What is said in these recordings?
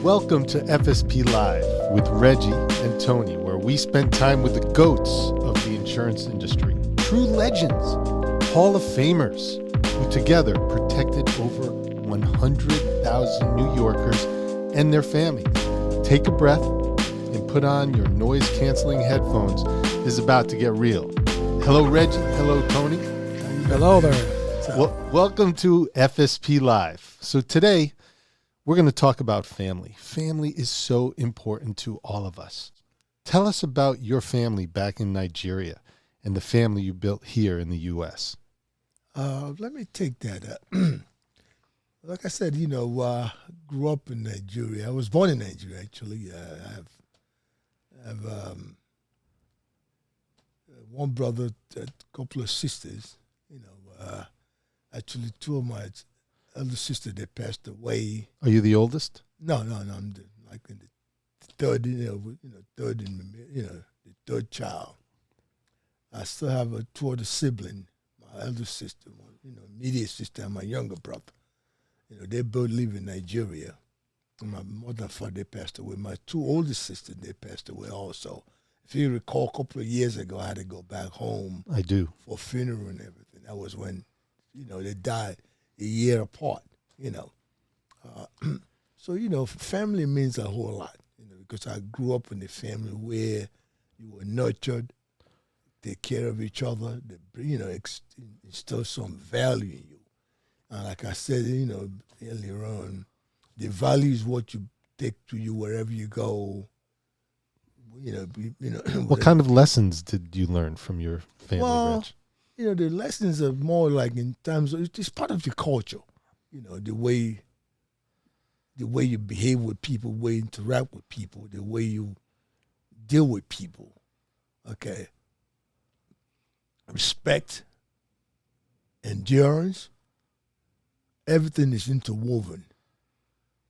Welcome to FSP Live with Reggie and Tony, where we spend time with the goats of the insurance industry, true legends, Hall of Famers, who together protected over 100,000 New Yorkers and their families. Take a breath and put on your noise-canceling headphones. It's about to get real. Hello, Reggie. Hello, Tony. Hello there. Welcome to FSP Live. So today, we're going to talk about family. Family is so important to all of us. Tell us about your family back in Nigeria and the family you built here in the U.S. Let me take that up. Like I said, grew up in Nigeria. I was born in Nigeria, actually. I have one brother, a couple of sisters. Actually, two of my elder sisters, they passed away. Are you the oldest? No. I'm in the third, the third child. I still have two other siblings. My elder sister, immediate sister, and my younger brother. They both live in Nigeria. And my mother and father, they passed away. My two oldest sisters, they passed away also. If you recall, a couple of years ago, I had to go back home. I do. For funeral and everything. That was when, they died a year apart, So, family means a whole lot, because I grew up in a family where you were nurtured, take care of each other, they, instill some value in you. And like I said, earlier on, the value is what you take to you wherever you go. What kind of lessons did you learn from your family, Reg? The lessons are more like in terms of, it's part of your culture. The way you behave with people, the way you interact with people, the way you deal with people. Okay. Respect, endurance, everything is interwoven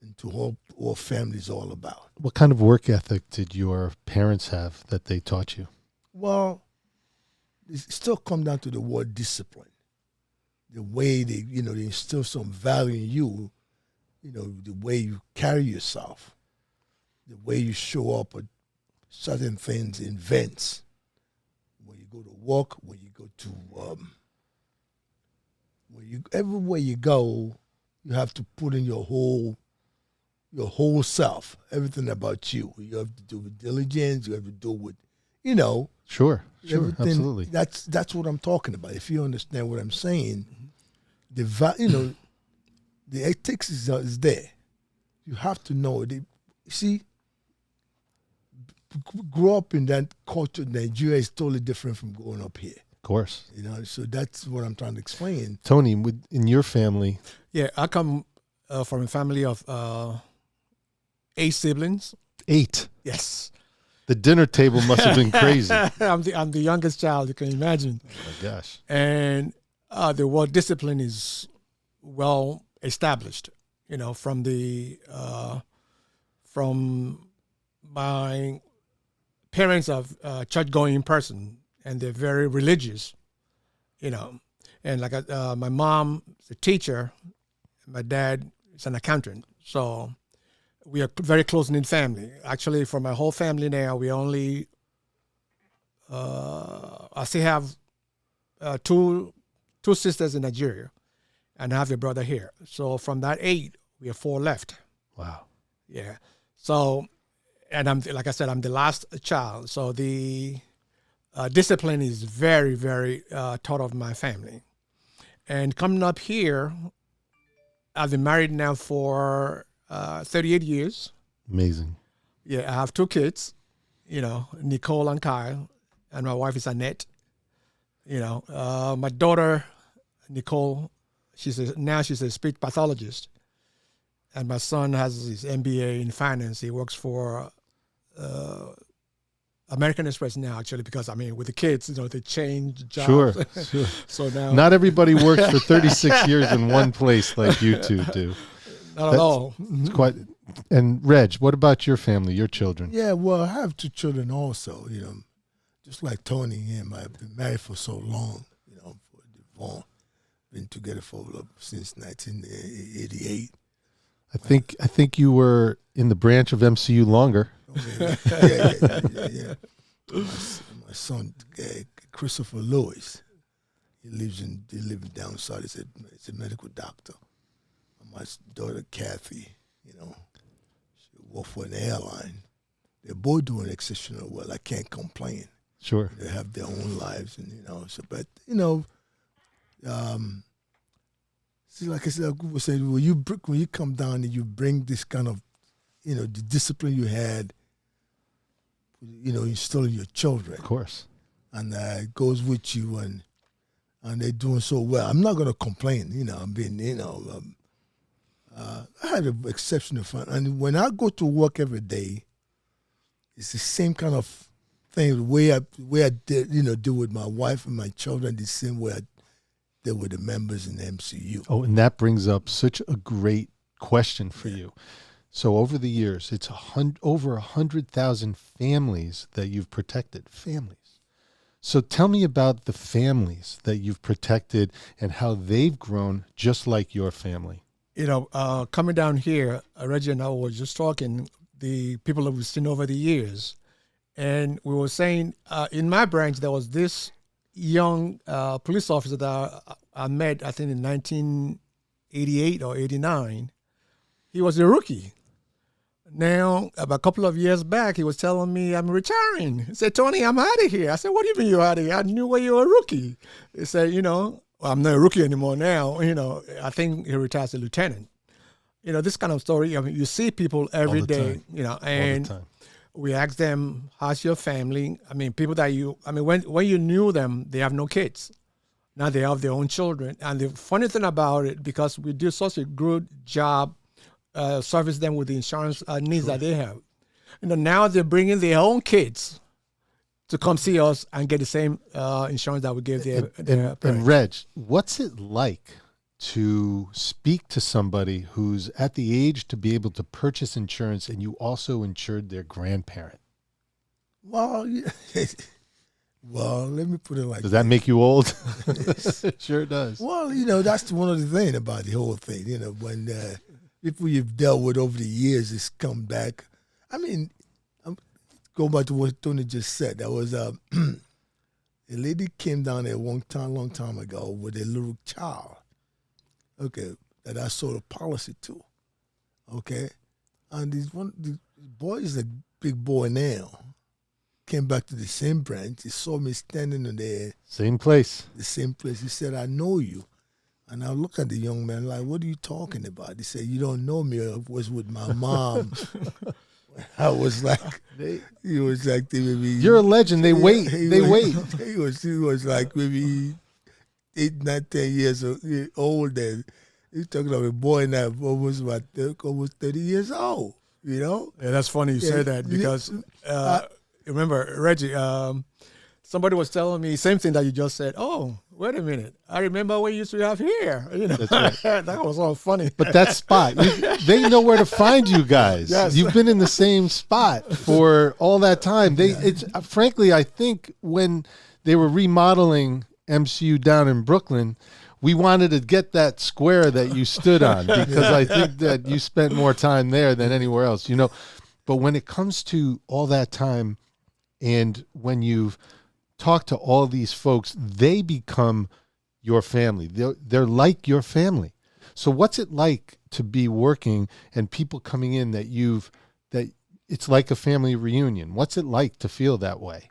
into what family is all about. What kind of work ethic did your parents have that they taught you? Well, it still comes down to the word discipline. The way they instill some value in you, the way you carry yourself, the way you show up at certain things, in events, when you go to work, when you go to, everywhere you go, you have to put in your whole self, everything about you. You have to do with diligence. You have to do with, Sure, everything. Absolutely. That's what I'm talking about. If you understand what I'm saying, the ethics is there. You have to know. Grow up in that culture. Nigeria is totally different from growing up here. Of course. So that's what I'm trying to explain. Tony, in your family. Yeah, I come from a family of 8 siblings. 8? Yes. The dinner table must have been crazy. I'm the youngest child, you can imagine. Oh my gosh. And the word discipline is well established, from my parents of church-going person, and they're very religious, And like my mom is a teacher, my dad is an accountant, so we are very close-knit family. Actually, for my whole family now, we only, I still have two sisters in Nigeria, and I have a brother here. So from that 8, we have 4 left. Wow. Yeah. So, and like I said, I'm the last child. So the discipline is very, very taught of my family. And coming up here, I've been married now for 38 years. Amazing. Yeah, I have 2 kids, Nicole and Kyle, and my wife is Annette. My daughter, Nicole, she's a speech pathologist, and my son has his MBA in finance. He works for American Express now, actually, because with the kids, they change jobs. Sure. So now, not everybody works for 36 years in one place like you two do. Not at all. It's quite. And Reg, what about your family, your children? Yeah, well, I have 2 children also. Just like Tony and him, I've been married for so long. For Devon, been together since 1988. I think you were in the branch of MCU longer. Yeah. My son, Christopher Lewis, he lives down south. He's a medical doctor. And my daughter, Kathy, she works for an airline. They're both doing exceptional well. I can't complain. Sure. They have their own lives, and see, like I said, like people say, when you come down and you bring this kind of, the discipline you had, instill in your children. Of course. And it goes with you, and they're doing so well. I'm not going to complain. I'm being, I had an exceptional fun. And when I go to work every day, it's the same kind of thing. The way I did, deal with my wife and my children, the same way I deal with the members in the MCU. Oh, and that brings up such a great question for you. So over the years, it's over 100,000 families that you've protected. Families. So tell me about the families that you've protected and how they've grown just like your family. Coming down here, Reggie and I were just talking, the people that we've seen over the years. And we were saying, in my branch, there was this young police officer that I met, I think in 1988 or 89. He was a rookie. Now, about a couple of years back, he was telling me, I'm retiring. He said, Tony, I'm out of here. I said, what do you mean you're out of here? I knew when you were a rookie. He said, well, I'm not a rookie anymore now. I think he retired as a lieutenant. This kind of story, you see people every day, and we ask them, how's your family? People that when you knew them, they have no kids. Now they have their own children. And the funny thing about it, because we do such a good job service them with the insurance needs that they have. Now they're bringing their own kids to come see us and get the same insurance that we gave their parents. And Reg, what's it like to speak to somebody who's at the age to be able to purchase insurance and you also insured their grandparent? Well, let me put it like Does that make you old? It sure does. Well, that's one of the things about the whole thing. When people you've dealt with over the years, it's come back. I'm going back to what Tony just said. There was a lady came down there long time ago with a little child. Okay, that I sold a policy to. Okay, and the boy is a big boy now. Came back to the same branch. He saw me standing in there. Same place. The same place. He said, I know you. And I look at the young man like, what are you talking about? He said, you don't know me. I was with my mom. I was like, he was like, maybe, you're a legend. They wait. They wait. He was like maybe 8, 9, 10 years old. And he's talking about a boy now almost 30 years old. Yeah, that's funny you say that because remember, Reggie, somebody was telling me same thing that you just said. Oh, wait a minute. I remember what you used to have here. That's right. That was all funny. But that spot, they know where to find you guys. Yes. You've been in the same spot for all that time. Frankly, I think when they were remodeling MCU down in Brooklyn, we wanted to get that square that you stood on because I think that you spent more time there than anywhere else, But when it comes to all that time and when you've talked to all these folks, they become your family. They're like your family. So what's it like to be working and people coming in that it's like a family reunion? What's it like to feel that way?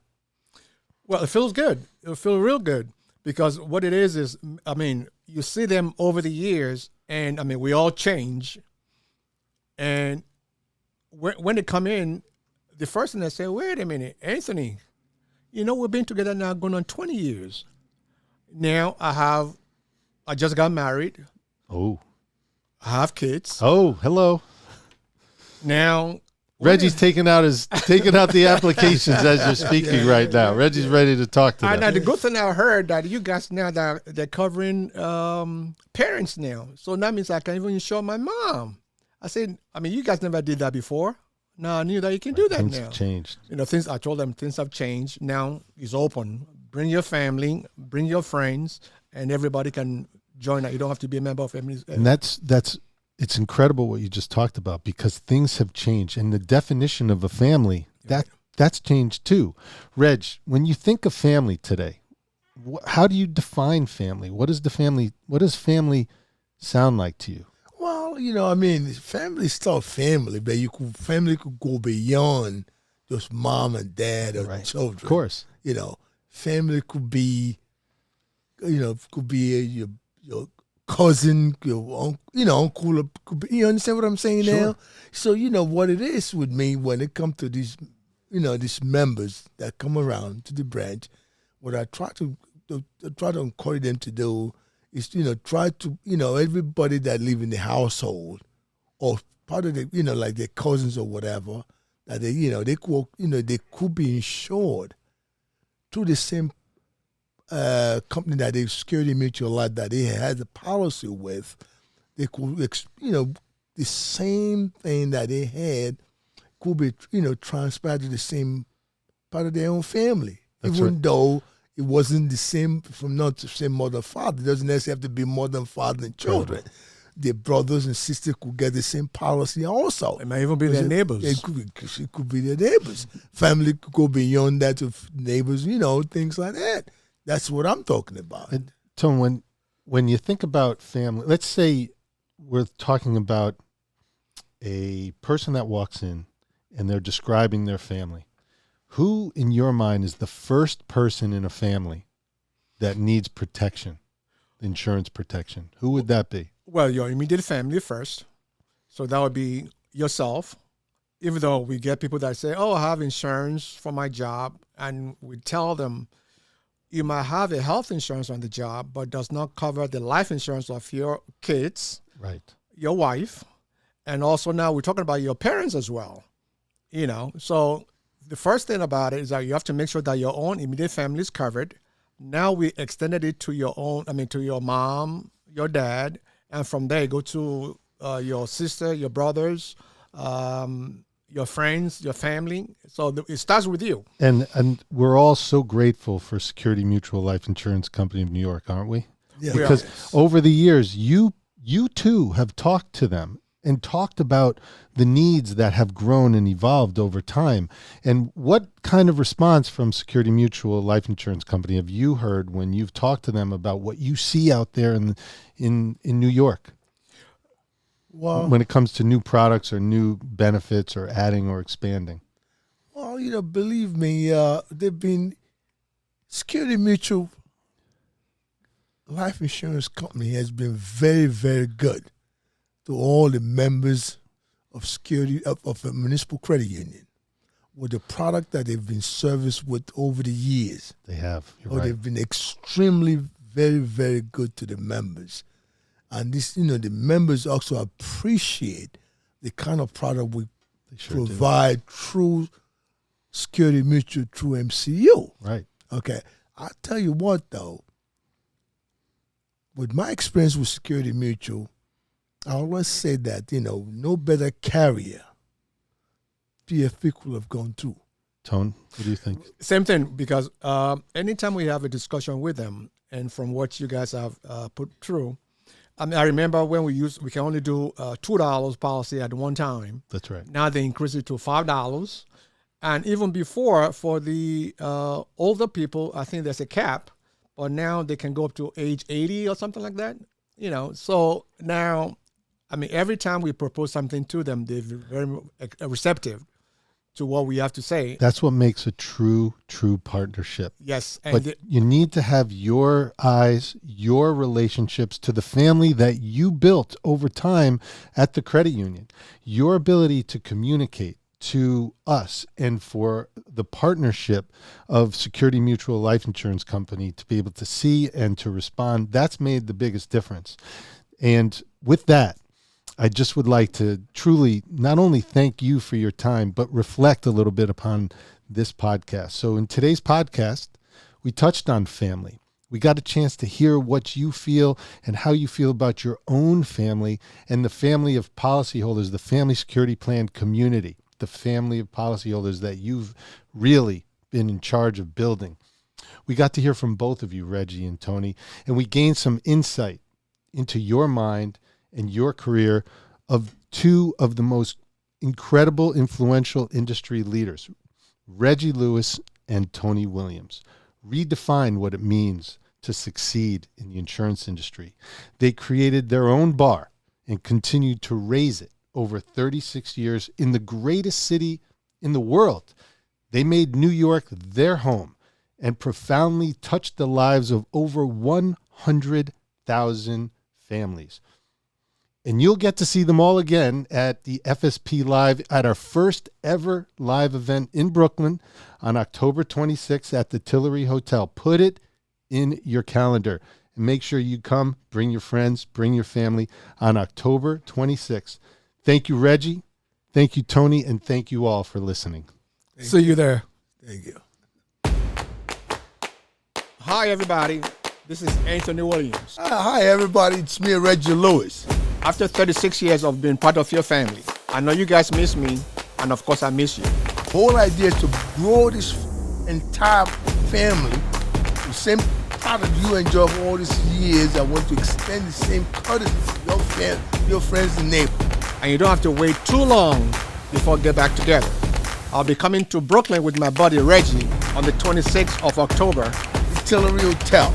Well, it feels good. It'll feel real good because what it is, you see them over the years and we all change. And when they come in, the first thing they say, wait a minute, Anthony, we've been together now going on 20 years. Now I just got married. Oh. I have kids. Oh, hello. Now Reggie's taking out the applications as you're speaking right now. Reggie's ready to talk to them. Now the good thing I heard that you guys now they're covering parents now. So that means I can even insure my mom. I said, you guys never did that before. No, I knew that you can do that things now. Have changed. I told them things have changed. Now it's open. Bring your family, bring your friends, and everybody can join. You don't have to be a member of family. And that's it's incredible what you just talked about, because things have changed, and the definition of a family, that's changed too. Reg, when you think of family today, how do you define family? What does family sound like to you? Well, family is still family, but family could go beyond just mom and dad or children. Of course. Family could be, your cousin, your uncle. You understand what I'm saying now? So what it is with me when it comes to these, these members that come around to the branch. What I try to encourage them to do is try to everybody that live in the household or part of the like their cousins or whatever, that they could be insured through the same company that they Security Mutual Life that they had a policy with. They could the same thing that they had could be transferred to the same part of their own family. That's even though it wasn't the same, from not the same mother and father. It doesn't necessarily have to be more than father and children. Their brothers and sisters could get the same policy also. It might even be their neighbors. It could be their neighbors. Family could go beyond that to neighbors, things like that. That's what I'm talking about. And Tone, when you think about family, let's say we're talking about a person that walks in and they're describing their family. Who, in your mind, is the first person in a family that needs protection, insurance protection? Who would that be? Well, your immediate family first. So that would be yourself. Even though we get people that say, I have insurance for my job. And we tell them, you might have a health insurance on the job, but does not cover the life insurance of your kids, your wife. And also now we're talking about your parents as well. So the first thing about it is that you have to make sure that your own immediate family is covered. Now we extended it to to your mom, your dad, and from there go to your sister, your brothers, your friends, your family. So it starts with you. And we're all so grateful for Security Mutual Life Insurance Company of New York, aren't we? Yeah. Because over the years, you too have talked to them and talked about the needs that have grown and evolved over time. And what kind of response from Security Mutual Life Insurance Company have you heard when you've talked to them about what you see out there in New York? Well, when it comes to new products or new benefits or adding or expanding? Well, believe me, they've been Security Mutual Life Insurance Company has been very, very good to all the members of of a municipal credit union with the product that they've been serviced with over the years. They have. You're right. They've been extremely, very, very good to the members. And this, the members also appreciate the kind of product we provide through Security Mutual, through MCU. Right. Okay. I'll tell you what, though. With my experience with Security Mutual, I always say that, no better carrier PFP could have gone through. Tone, what do you think? Same thing, because anytime we have a discussion with them, and from what you guys have put through, I remember when we can only do $2 policy at one time. That's right. Now they increase it to $5. And even before, for the older people, I think there's a cap, but now they can go up to age 80 or something like that. So now, every time we propose something to them, they're very receptive to what we have to say. That's what makes a true partnership. Yes. But you need to have your eyes, your relationships to the family that you built over time at the credit union. Your ability to communicate to us and for the partnership of Security Mutual Life Insurance Company to be able to see and to respond, that's made the biggest difference. And with that, I just would like to truly not only thank you for your time, but reflect a little bit upon this podcast. So in today's podcast, we touched on family. We got a chance to hear what you feel and how you feel about your own family and the family of policyholders, the Family Security Plan community, the family of policyholders that you've really been in charge of building. We got to hear from both of you, Reggie and Tony, and we gained some insight into your mind and your career of two of the most incredible, influential industry leaders, Reggie Lewis and Tony Williams, redefined what it means to succeed in the insurance industry. They created their own bar and continued to raise it over 36 years in the greatest city in the world. They made New York their home and profoundly touched the lives of over 100,000 families. And you'll get to see them all again at the FSP Live at our first ever live event in Brooklyn on October 26th at the Tillery Hotel. Put it in your calendar and make sure you come, bring your friends, bring your family on October 26th. Thank you, Reggie. Thank you, Tony. And thank you all for listening. See you there. Thank you. Hi, everybody. This is Anthony Williams. Hi, everybody. It's me, Reggie Lewis. After 36 years of being part of your family, I know you guys miss me, and of course I miss you. The whole idea is to grow this entire family. The same product you enjoy for all these years, I want to extend the same courtesy to your family, your friends and neighbors. And you don't have to wait too long before we get back together. I'll be coming to Brooklyn with my buddy Reggie on the 26th of October. The Tillery Hotel,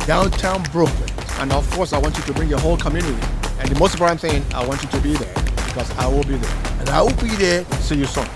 downtown Brooklyn. And of course, I want you to bring your whole community. And the most important thing, I want you to be there because I will be there. And I will be there. See you soon.